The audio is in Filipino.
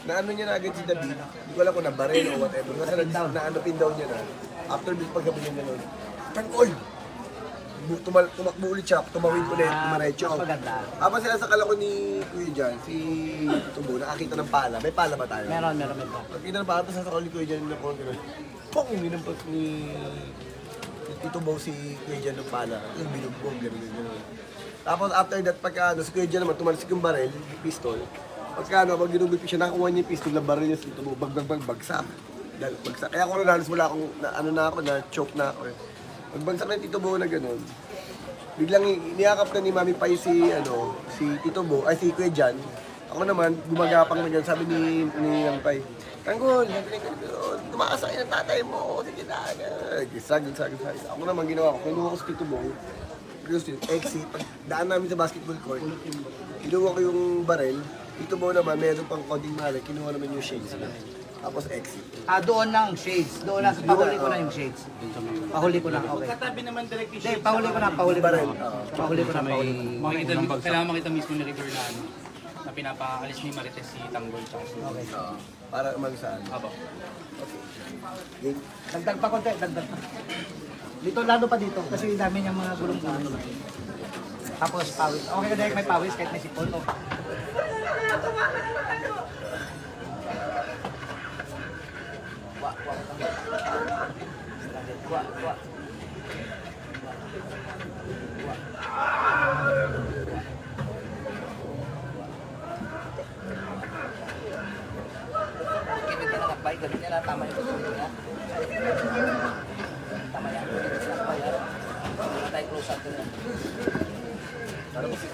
naano niya na agad si David, hindi ko alam kung nabaril o whatever. Kasi naano-pin down niya na. After this, paggabi niya gano'n, Tangkol! Tumakbo ulit siya, tumawin ulit, tumaretso. Habang sila sa kala ko ni Kuya Jan, si Tubo, nakakita ng pala. May pala ba tayo? Meron. Pagkita ng pala, tapos sa kala ni Kuya Jan, na kung gano'n, pong! Minampas ni Tito Bo si Kuya Jan ng pala. Yung binugbog, gano'n. Tapos after that, pagka si Kuya Jan naman, tumalasik yung baril, pistol. Pag ginugulpi siya, nakakuha niya yung pistol na baril niya sa Tito Bo, bagsak. Bagsak. Kaya kung nalos wala akong, na-choke na ako. Pagbagsak na Tito Bo na gano'n, biglang niyakap na ni Mami Pai si Tito Bo, ay si Kuya Jan. Ako naman, gumagapang na gano'n, sabi ni Mami Pai, Tanggol, tumakas sa ng tatay mo, sige na. Sagad. Ako naman ginawa ko, kinuha ko si Tito Bo, exit, daan namin sa basketball court, kinuha ko yung baril, Tito Bo naman, meron pang konting malay, kinuha naman yung shades. Tapos exit. Doon ng shades. Doon na, pahuli ko na yung shades. Pahuli ko na, okay. Katabi naman direct yung Hindi, shades. pahuli ko na. Kailangan makita mismo ni River na na pinapaalis ni Marites si Tanggol tsaka si... Okay. Para man saan. Aba. Okay. Dagdag pa konti, dagdag pa. Dito, lalo pa dito, kasi dami niyang mga gulong-gulong. Tapos pawis. Okay ka direct may pawis kahit may sipon. No? Kinig ka na nakbay, gabi niya na tama yung gusto niya. Tama yan. Wala tayo close up to na. Para kasi